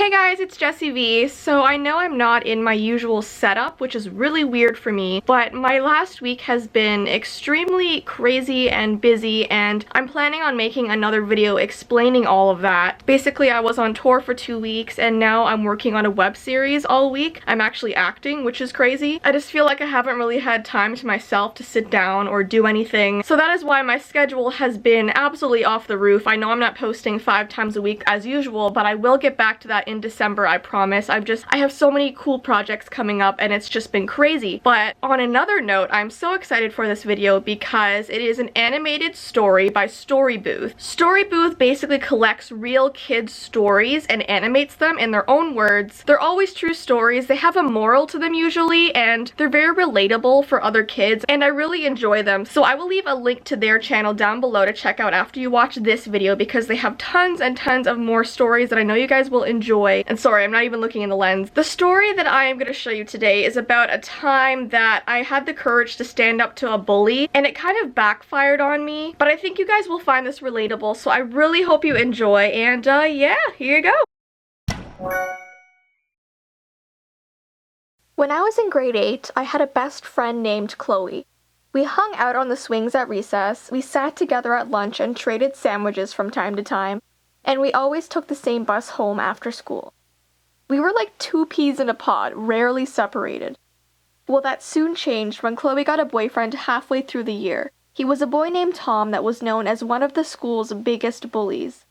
Hey guys, it's Jessie V. So I know I'm not in my usual setup, which is really weird for me, but my last week has been extremely crazy and busy, and I'm planning on making another video explaining all of that. Basically, I was on tour for 2 weeks, and now I'm working on a web series all week. I'm actually acting, which is crazy. I just feel like I haven't really had time to myself to sit down or do anything, so that is why my schedule has been absolutely off the roof. I know I'm not posting 5 times a week as usual, but I will get back to that in December, I promise. I have so many cool projects coming up and it's just been crazy. But on another note, I'm so excited for this video because it is an animated story by Storybooth. Storybooth basically collects real kids' stories and animates them in their own words. They're always true stories, they have a moral to them usually, and they're very relatable for other kids, and I really enjoy them. So I will leave a link to their channel down below to check out after you watch this video because they have tons and tons of more stories that I know you guys will enjoy. And sorry, I'm not even looking in the lens. The story that I am going to show you today is about a time that I had the courage to stand up to a bully, and it kind of backfired on me, but I think you guys will find this relatable, so I really hope you enjoy, and yeah, here you go. When I was in grade 8, I had a best friend named Chloe. We hung out on the swings at recess, we sat together at lunch and traded sandwiches from time to time, and we always took the same bus home after school. We were like 2 peas in a pod, rarely separated. Well, that soon changed when Chloe got a boyfriend halfway through the year. He was a boy named Tom that was known as one of the school's biggest bullies.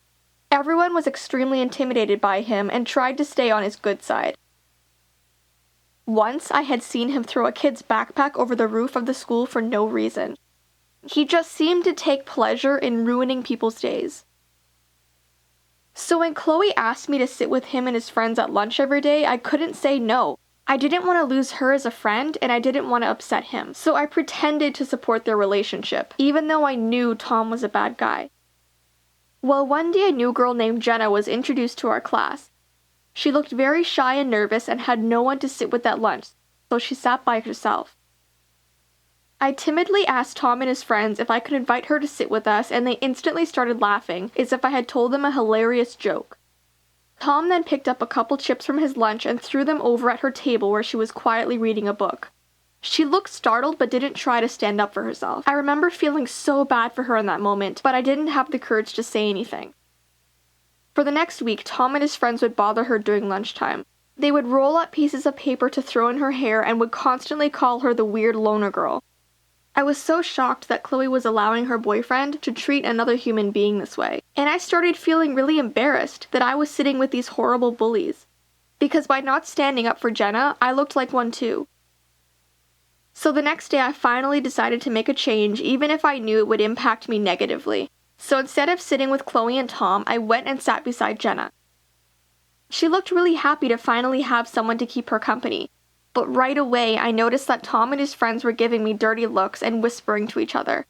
Everyone was extremely intimidated by him and tried to stay on his good side. Once I had seen him throw a kid's backpack over the roof of the school for no reason. He just seemed to take pleasure in ruining people's days. So when Chloe asked me to sit with him and his friends at lunch every day, I couldn't say no. I didn't want to lose her as a friend, and I didn't want to upset him. So I pretended to support their relationship, even though I knew Tom was a bad guy. Well, one day a new girl named Jenna was introduced to our class. She looked very shy and nervous and had no one to sit with at lunch, so she sat by herself. I timidly asked Tom and his friends if I could invite her to sit with us, and they instantly started laughing, as if I had told them a hilarious joke. Tom then picked up a couple chips from his lunch and threw them over at her table where she was quietly reading a book. She looked startled but didn't try to stand up for herself. I remember feeling so bad for her in that moment, but I didn't have the courage to say anything. For the next week, Tom and his friends would bother her during lunchtime. They would roll up pieces of paper to throw in her hair and would constantly call her the weird loner girl. I was so shocked that Chloe was allowing her boyfriend to treat another human being this way, and I started feeling really embarrassed that I was sitting with these horrible bullies, because by not standing up for Jenna, I looked like one too. So the next day I finally decided to make a change, even if I knew it would impact me negatively. So instead of sitting with Chloe and Tom, I went and sat beside Jenna. She looked really happy to finally have someone to keep her company. But right away, I noticed that Tom and his friends were giving me dirty looks and whispering to each other.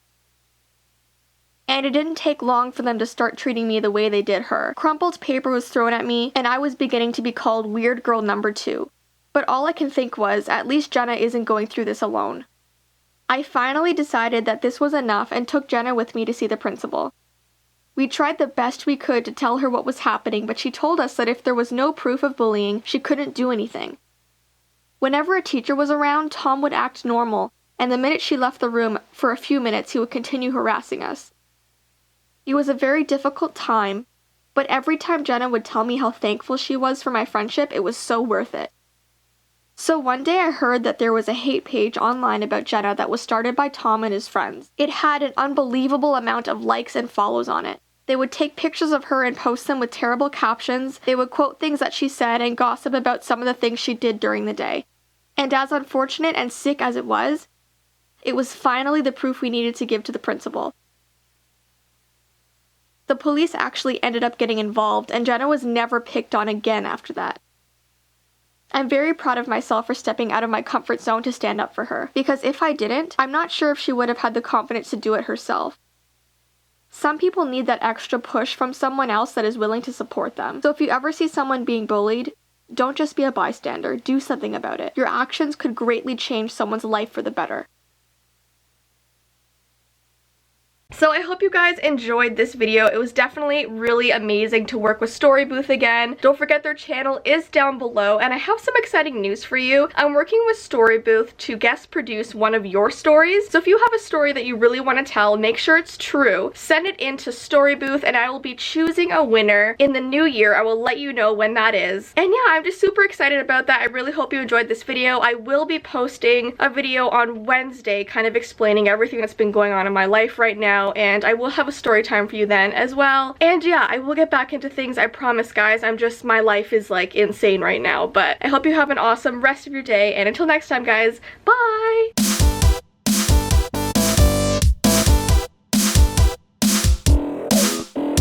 And it didn't take long for them to start treating me the way they did her. Crumpled paper was thrown at me, and I was beginning to be called Weird Girl Number 2. But all I can think was, at least Jenna isn't going through this alone. I finally decided that this was enough and took Jenna with me to see the principal. We tried the best we could to tell her what was happening, but she told us that if there was no proof of bullying, she couldn't do anything. Whenever a teacher was around, Tom would act normal, and the minute she left the room, for a few minutes he would continue harassing us. It was a very difficult time, but every time Jenna would tell me how thankful she was for my friendship, it was so worth it. So one day I heard that there was a hate page online about Jenna that was started by Tom and his friends. It had an unbelievable amount of likes and follows on it. They would take pictures of her and post them with terrible captions. They would quote things that she said and gossip about some of the things she did during the day. And as unfortunate and sick as it was finally the proof we needed to give to the principal. The police actually ended up getting involved, and Jenna was never picked on again after that. I'm very proud of myself for stepping out of my comfort zone to stand up for her, because if I didn't, I'm not sure if she would have had the confidence to do it herself. Some people need that extra push from someone else that is willing to support them. So if you ever see someone being bullied, don't just be a bystander, do something about it. Your actions could greatly change someone's life for the better. So I hope you guys enjoyed this video. It was definitely really amazing to work with Storybooth again. Don't forget their channel is down below, and I have some exciting news for you. I'm working with Storybooth to guest produce one of your stories. So if you have a story that you really want to tell, make sure it's true. Send it in to Storybooth and I will be choosing a winner in the new year. I will let you know when that is. And yeah, I'm just super excited about that. I really hope you enjoyed this video. I will be posting a video on Wednesday kind of explaining everything that's been going on in my life right now, and I will have a story time for you then as well. And yeah, I will get back into things, I promise guys. My life is like insane right now, but I hope you have an awesome rest of your day, and until next time guys, bye!